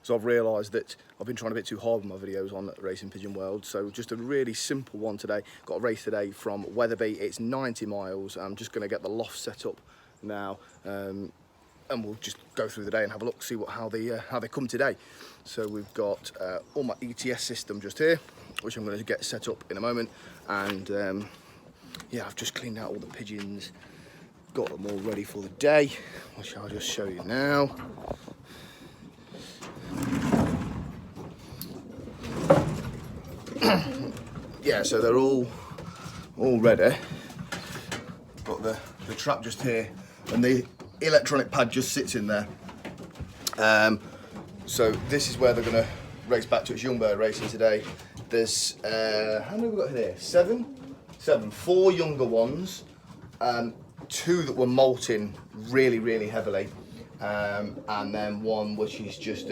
So I've realised that I've been trying a bit too hard with my videos on Racing Pigeon World. So just a really simple one today. Got a race today from Wetherby. It's 90 miles. I'm just going to get the loft set up now, and we'll just go through the day and have a look, see how they come today. So we've got all my ETS system just here, which I'm going to get set up in a moment. And yeah, I've just cleaned out all the pigeons, got them all ready for the day, which I'll just show you now. Yeah, so they're all ready. Got the trap just here, and the electronic pad just sits in there. So this is where they're going to race back to. Its young bird racing today. There's how many have we got here? Seven. 4 younger ones, 2 that were molting really heavily, and then one which is just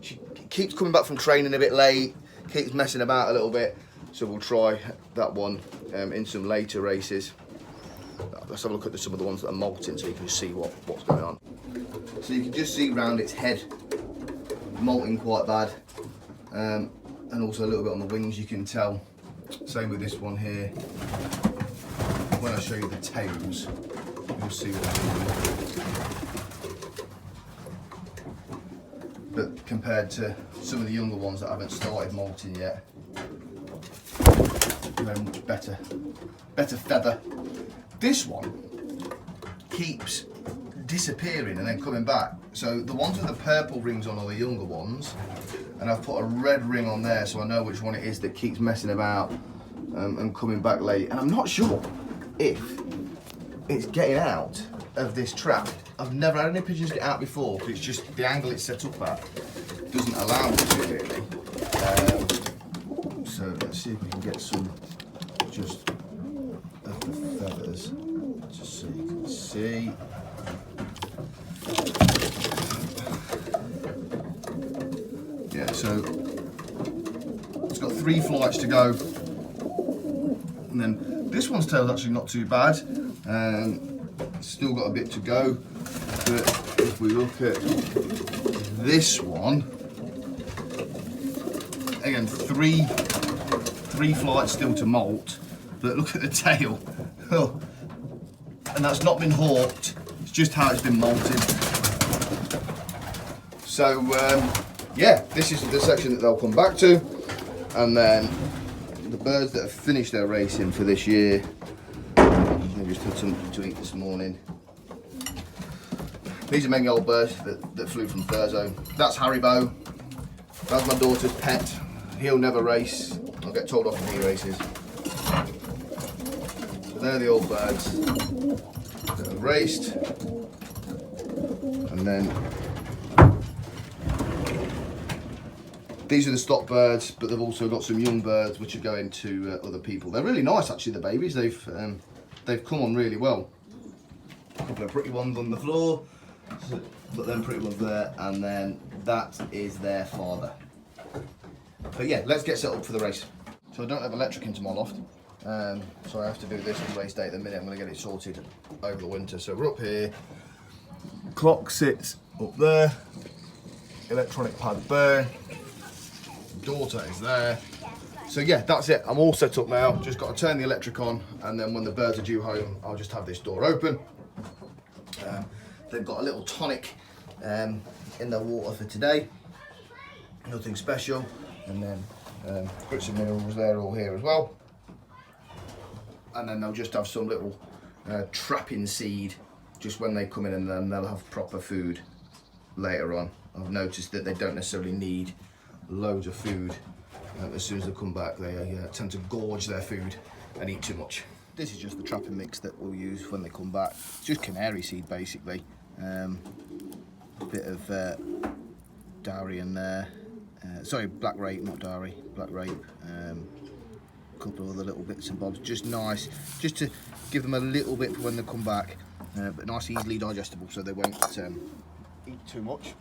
she keeps coming back from training a bit late, keeps messing about a little bit. So we'll try that one in some later races. Let's have a look at some of the ones that are molting so you can see what's going on. So you can just see round its head, molting quite bad, and also a little bit on the wings you can tell. Same with this one here. When I show you the tails, you'll see what I'm doing. But compared to some of the younger ones that haven't started molting yet, they're much better feather. This one keeps disappearing and then coming back. So the ones with the purple rings on are the younger ones, and I've put a red ring on there so I know which one it is that keeps messing about and coming back late. And I'm not sure if it's getting out of this trap. I've never had any pigeons get out before, but it's just the angle it's set up at doesn't allow it to really. So let's see if we can get some just of the feathers, just so you can see. Yeah, so it's got 3 flights to go, and then this one's tail's actually not too bad. Still got a bit to go, but if we look at this one, again 3 flights still to molt, but look at the tail. Oh, and that's not been hawked, it's just how it's been molted. So yeah, this is the section that they'll come back to, and then the birds that have finished their racing for this year, they just had something to eat this morning. These are mainly old birds that flew from Thurso. That's Haribo. That's my daughter's pet. He'll never race. I'll get told off if he races. So they're the old birds that have raced. And then these are the stock birds, but they've also got some young birds which are going to other people. They're really nice actually, the babies. They've come on really well. A couple of pretty ones on the floor, but then pretty ones there, and then that is their father. But yeah, let's get set up for the race. So I don't have electric into my loft, so I have to do this on race day at the minute. I'm going to get it sorted over the winter. So we're up here, clock sits up there, electronic pad there, daughter is there. So yeah, that's it. I'm all set up now. Just got to turn the electric on, and then when the birds are due home, I'll just have this door open. They've got a little tonic in their water for today. Nothing special. And then bits of minerals there, all here as well. And then they'll just have some little trapping seed just when they come in, and then they'll have proper food later on. I've noticed that they don't necessarily need loads of food. As soon as they come back, they tend to gorge their food and eat too much. This is just the trapping mix that we'll use when they come back. It's just canary seed basically. A bit of dowry in there. Sorry, black rape, not dowry, black rape. A couple of other little bits and bobs. Just nice, just to give them a little bit for when they come back. But nice, easily digestible, so they won't eat too much.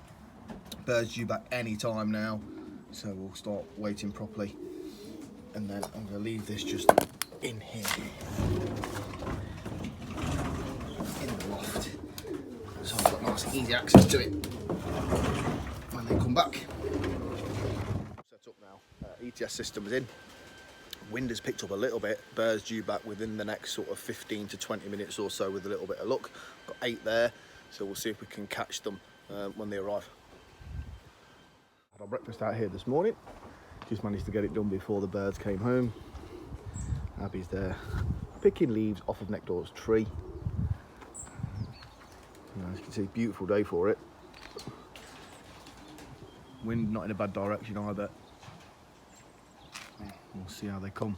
Birds due back any time now, so we'll start waiting properly. And then I'm going to leave this just in here, in the loft, so I've got nice easy access to it when they come back. ETS system was in. Wind has picked up a little bit. Birds due back within the next sort of 15 to 20 minutes or so with a little bit of luck. Got 8 there, so we'll see if we can catch them when they arrive. Had our breakfast out here this morning. Just managed to get it done before the birds came home. Abby's there picking leaves off of next door's tree. As you can see, beautiful day for it. Wind not in a bad direction either. We'll see how they come.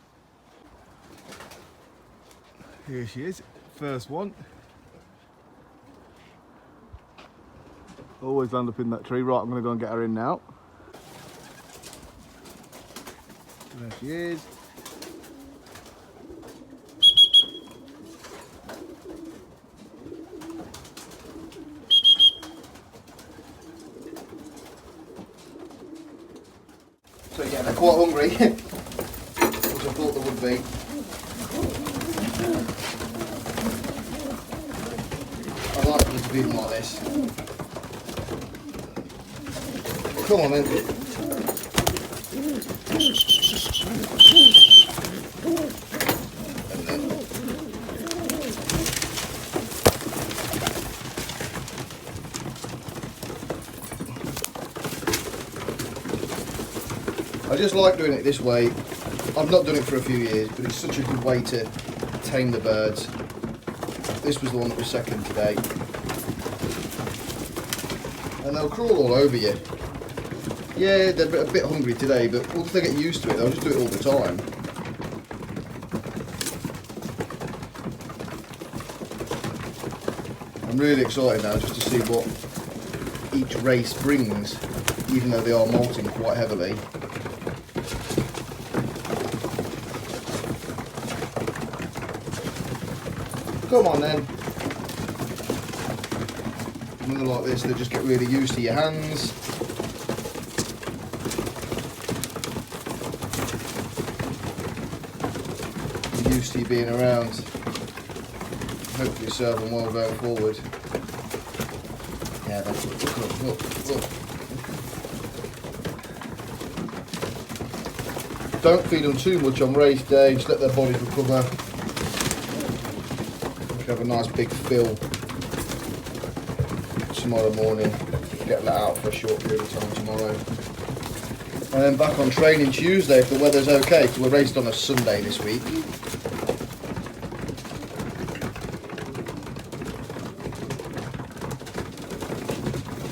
Here she is, first one. Always land up in that tree. Right, I'm going to go and get her in now. There she is. So yeah, they're quite hungry, which I thought they would be. I like them to feed them like this. Come on then. I just like doing it this way. I've not done it for a few years, but it's such a good way to tame the birds. This was the one that was second today. And they'll crawl all over you. Yeah, they're a bit hungry today, but once they get used to it, they'll just do it all the time. I'm really excited now just to see what each race brings, even though they are molting quite heavily. Come on then. When they're like this, they just get really used to your hands. You're used to you being around. Hopefully serve them well going forward. Yeah, that's it. Look. Don't feed them too much on race day, just let their bodies recover. Have a nice big fill tomorrow morning. Get let out for a short period of time tomorrow. And then back on training Tuesday if the weather's okay, because we're raced on a Sunday this week.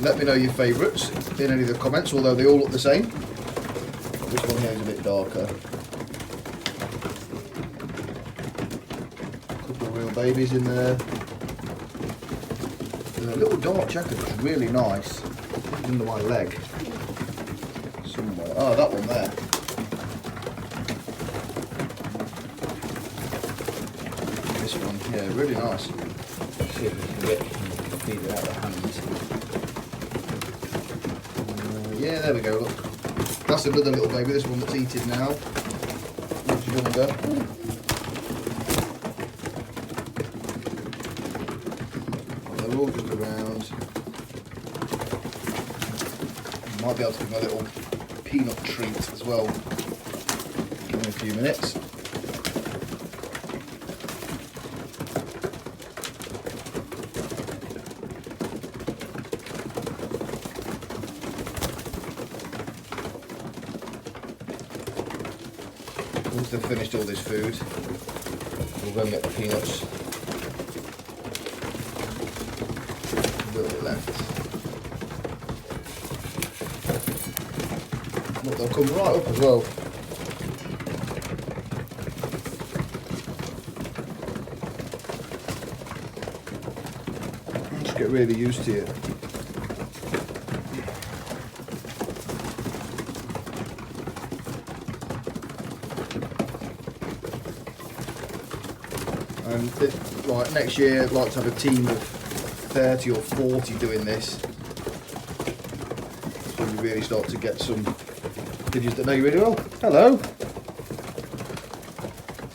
Let me know your favourites in any of the comments, although they all look the same. This one here is a bit darker. Babies in there. There's a little dark checker that's really nice. It's under my leg. Somewhere. Oh, that one there. This one, yeah, really nice. Let's see if we can feed it out of the hands. Yeah, there we go, look. That's another little baby, this one that's eating now. Much younger. All just around. Might be able to give them a little peanut treat as well in a few minutes. Once they've finished all this food, we'll go and get the peanuts. Left. Look, they'll come right up as well. Just get really used to it. And like next year, I'd like to have a team of 30 or 40 doing this, so you really start to get some pigeons that know you really well. Hello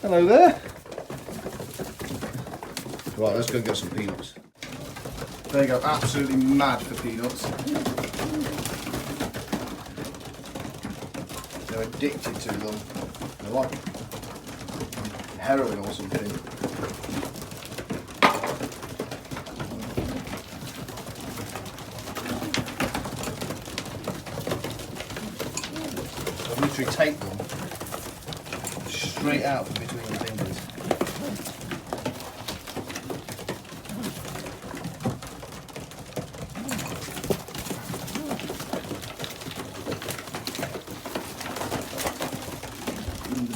there. Right, let's go and get some peanuts. There you go, absolutely mad for peanuts. they're addicted to them. They're like heroin or something. I've literally taped them straight out from between the fingers.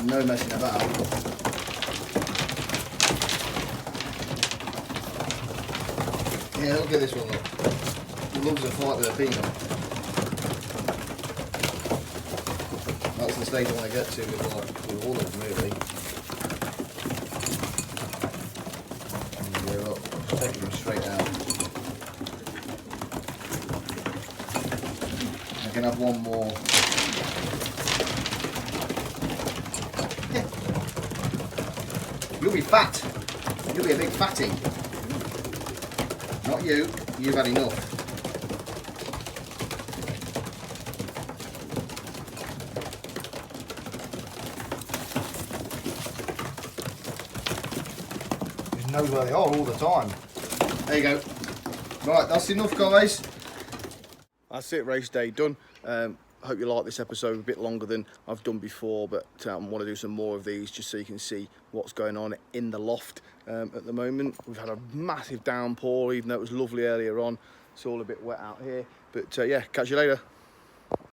No messing about. Yeah, look at this one, look. He loves a fight with a peanut. That's the stage I want to get to with all of them, really. Yeah, look, just taking them straight out. I can have one more. You'll be fat. You'll be a big fatty. Not you. You've had enough. He knows where they are all the time. There you go. Right, that's enough, guys. That's it, race day done. I hope you like this episode, a bit longer than I've done before, but I want to do some more of these just so you can see what's going on in the loft at the moment. We've had a massive downpour, even though it was lovely earlier on. It's all a bit wet out here, but yeah, catch you later.